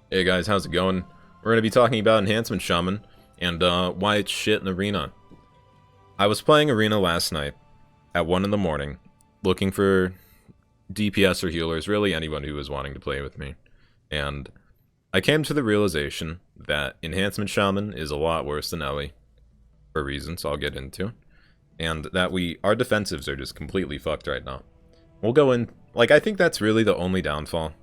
Hey guys, how's it going? We're going to be talking about Enhancement Shaman, and why it's shit in Arena. I was playing Arena last night, at 1 in the morning, looking for DPS or healers, really anyone who was wanting to play with me. And I came to the realization that Enhancement Shaman is a lot worse than Ellie, for reasons I'll get into. And that our defensives are just completely fucked right now. We'll go in, I think that's really the only downfall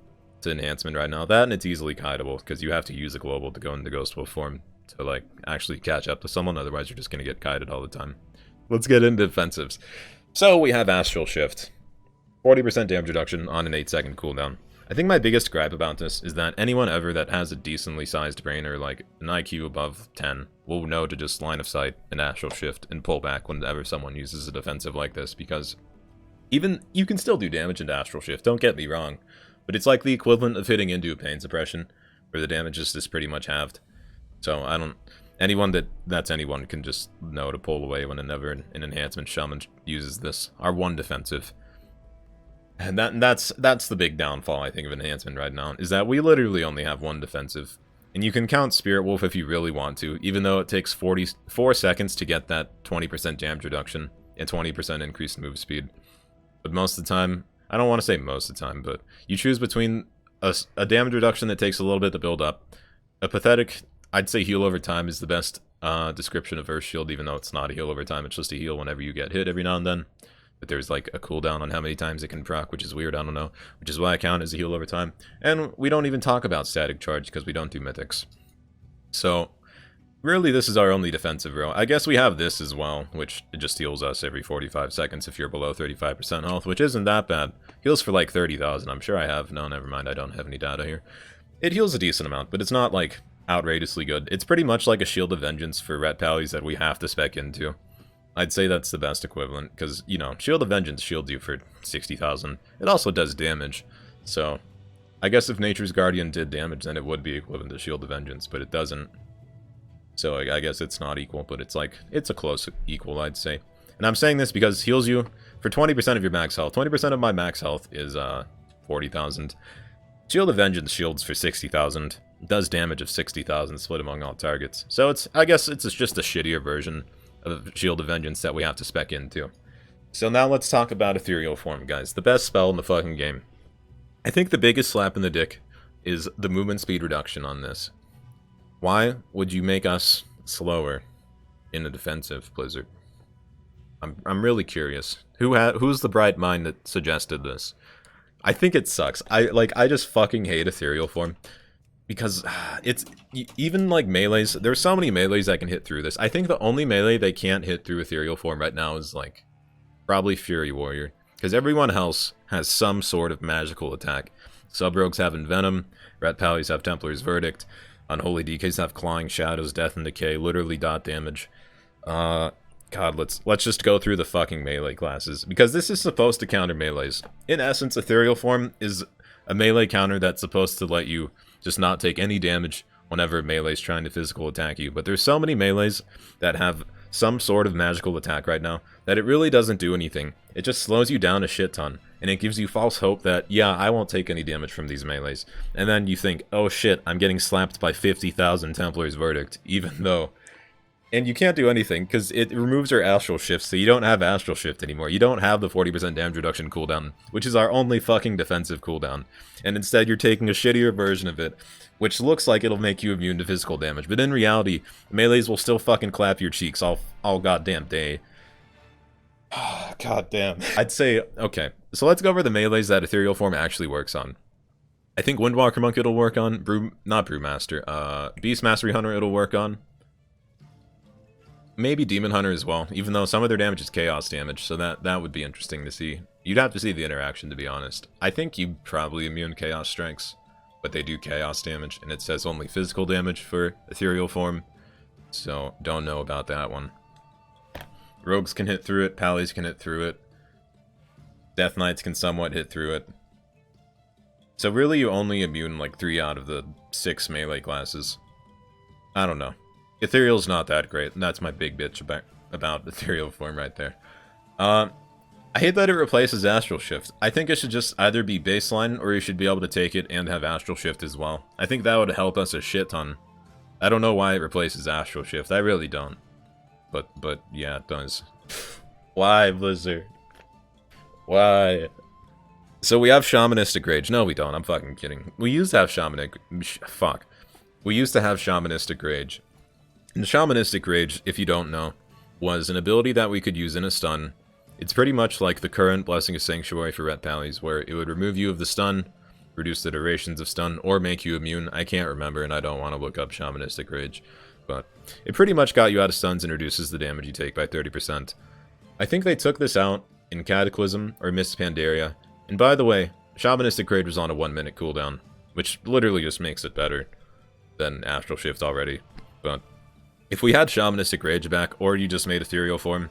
to Enhancement right now. That, and it's easily kiteable, because you have to use a global to go into Ghost Wolf form to, actually catch up to someone, otherwise you're just gonna get kited all the time. Let's get into defensives. So, we have Astral Shift. 40% damage reduction on an 8-second cooldown. I think my biggest gripe about this is that anyone ever that has a decently sized brain or, an IQ above 10 will know to just line of sight an Astral Shift and pull back whenever someone uses a defensive like this, because even you can still do damage into Astral Shift, don't get me wrong, but it's like the equivalent of hitting into a pain suppression, where the damage is just pretty much halved. So anyone that's anyone can just know to pull away whenever an Enhancement Shaman uses this. Our one defensive. And that's the big downfall, I think, of Enhancement right now, is that we literally only have one defensive. And you can count Spirit Wolf if you really want to, even though it takes 44 seconds to get that 20% damage reduction and 20% increased move speed. But most of the time, I don't want to say most of the time, but you choose between a damage reduction that takes a little bit to build up. A pathetic, I'd say heal over time is the best description of Earth Shield, even though it's not a heal over time, it's just a heal whenever you get hit every now and then. But there's a cooldown on how many times it can proc, which is weird, I don't know. Which is why I count as a heal over time. And we don't even talk about static charge because we don't do mythics. So, really this is our only defensive row. I guess we have this as well, which it just heals us every 45 seconds if you're below 35% health, which isn't that bad. Heals for 30,000, I'm sure I have. No, never mind, I don't have any data here. It heals a decent amount, but it's not outrageously good. It's pretty much like a Shield of Vengeance for Ret Pallies that we have to spec into. I'd say that's the best equivalent, because, Shield of Vengeance shields you for 60,000. It also does damage, so I guess if Nature's Guardian did damage, then it would be equivalent to Shield of Vengeance, but it doesn't. So I guess it's not equal, but it's a close equal, I'd say. And I'm saying this because it heals you for 20% of your max health. 20% of my max health is 40,000. Shield of Vengeance shields for 60,000. Does damage of 60,000 split among all targets. So I guess it's just a shittier version of Shield of Vengeance that we have to spec into. So now let's talk about Ethereal Form, guys. The best spell in the fucking game. I think the biggest slap in the dick is the movement speed reduction on this. Why would you make us slower in a defensive, Blizzard? I'm really curious. Who's the bright mind that suggested this? I think it sucks. I just fucking hate Ethereal Form. Because it's, even melees, there's so many melees that can hit through this. I think the only melee they can't hit through Ethereal Form right now is probably Fury Warrior. Because everyone else has some sort of magical attack. Sub-Rogues have Envenom, Ret Pallies have Templar's Verdict, Unholy DKs have Clawing Shadows, Death and Decay, literally dot damage. God, let's just go through the fucking melee classes. Because this is supposed to counter melees. In essence, Ethereal Form is a melee counter that's supposed to let you just not take any damage whenever melee's trying to physical attack you. But there's so many melees that have some sort of magical attack right now that it really doesn't do anything. It just slows you down a shit ton. And it gives you false hope that, yeah, I won't take any damage from these melees. And then you think, oh shit, I'm getting slapped by 50,000 Templar's Verdict, even though... And you can't do anything, because it removes your Astral Shift, so you don't have Astral Shift anymore. You don't have the 40% damage reduction cooldown, which is our only fucking defensive cooldown. And instead, you're taking a shittier version of it, which looks like it'll make you immune to physical damage. But in reality, melees will still fucking clap your cheeks all goddamn day. God damn. I'd say, okay, so let's go over the melees that Ethereal Form actually works on. I think Windwalker Monk it'll work on, not Brewmaster, Beast Mastery Hunter it'll work on. Maybe Demon Hunter as well, even though some of their damage is chaos damage, so that would be interesting to see. You'd have to see the interaction, to be honest. I think you probably immune chaos strengths, but they do chaos damage, and it says only physical damage for Ethereal Form, so don't know about that one. Rogues can hit through it, Pallies can hit through it, Death Knights can somewhat hit through it. So really you only immune 3 out of the 6 melee classes. I don't know. Ethereal's not that great, and that's my big bitch about Ethereal Form right there. I hate that it replaces Astral Shift. I think it should just either be baseline, or you should be able to take it and have Astral Shift as well. I think that would help us a shit ton. I don't know why it replaces Astral Shift. I really don't. But yeah, it does. Why, Blizzard? Why? So we have Shamanistic Rage. No, we don't. I'm fucking kidding. We used to have Fuck. We used to have Shamanistic Rage. And Shamanistic Rage, if you don't know, was an ability that we could use in a stun. It's pretty much like the current Blessing of Sanctuary for Ret Pallies, where it would remove you of the stun, reduce the durations of stun, or make you immune. I can't remember, and I don't want to look up Shamanistic Rage. But it pretty much got you out of stuns and reduces the damage you take by 30%. I think they took this out in Cataclysm or Mist Pandaria. And by the way, Shamanistic Rage was on a 1-minute cooldown, which literally just makes it better than Astral Shift already. But if we had Shamanistic Rage back, or you just made Ethereal Form,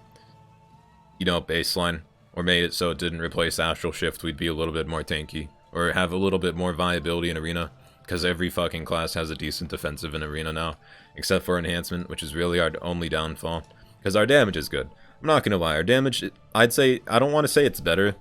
you know, baseline, or made it so it didn't replace Astral Shift, we'd be a little bit more tanky, or have a little bit more viability in Arena, because every fucking class has a decent defensive in Arena now, except for Enhancement, which is really our only downfall, because our damage is good. I'm not gonna lie, our damage, I'd say, I don't want to say it's better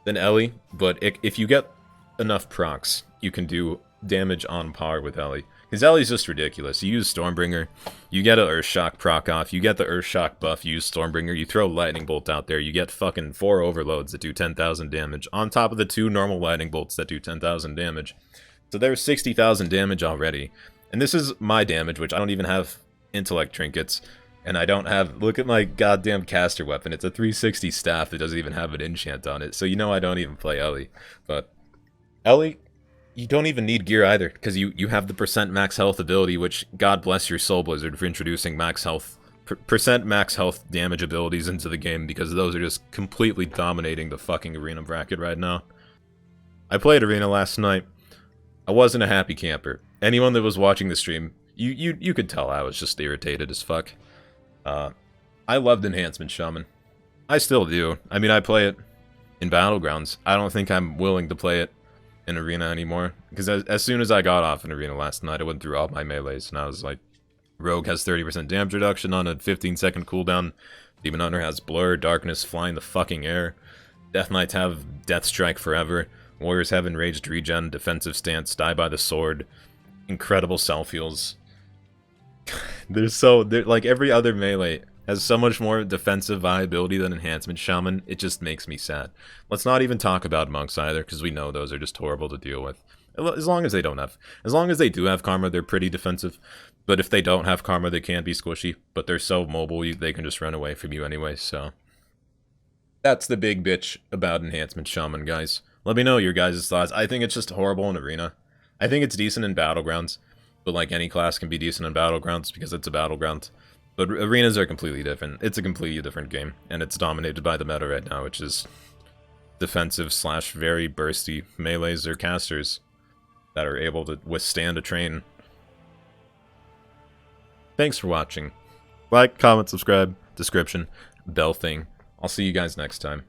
than Ellie, but if you get enough procs, you can do damage on par with Ellie. Because Ellie's just ridiculous. You use Stormbringer, you get a Earthshock proc off, you get the Earthshock buff, you use Stormbringer, you throw Lightning Bolt out there, you get fucking 4 overloads that do 10,000 damage, on top of the 2 normal Lightning Bolts that do 10,000 damage. So there's 60,000 damage already. And this is my damage, which I don't even have Intellect Trinkets. And I don't have, look at my goddamn caster weapon, it's a 360 staff that doesn't even have an enchant on it, so you know I don't even play Ellie. But Ellie, you don't even need gear either, because you have the percent max health ability, which, God bless your soul, Blizzard, for introducing max health, percent max health damage abilities into the game, because those are just completely dominating the fucking Arena bracket right now. I played Arena last night. I wasn't a happy camper. Anyone that was watching the stream, you could tell I was just irritated as fuck. I loved Enhancement Shaman. I still do. I mean, I play it in Battlegrounds. I don't think I'm willing to play it in Arena anymore. Because as soon as I got off in Arena last night, I went through all my melees, and I was like, Rogue has 30% damage reduction on a 15-second cooldown. Demon Hunter has Blur, Darkness, Fly in the fucking air. Death Knights have Death Strike forever. Warriors have Enraged Regen, Defensive Stance, Die by the Sword. Incredible self-heals. They're like every other melee has so much more defensive viability than Enhancement Shaman. It just makes me sad. Let's not even talk about monks either, because we know those are just horrible to deal with. As long as they do have karma, they're pretty defensive. But if they don't have karma, they can be squishy. But they're so mobile, they can just run away from you anyway. So that's the big bitch about Enhancement Shaman, guys. Let me know your guys' thoughts. I think it's just horrible in Arena. I think it's decent in Battlegrounds. But like any class can be decent in Battlegrounds because it's a Battleground. But arenas are completely different. It's a completely different game. And it's dominated by the meta right now, which is defensive / very bursty melees or casters that are able to withstand a train. Thanks for watching. Like, comment, subscribe, description, bell thing. I'll see you guys next time.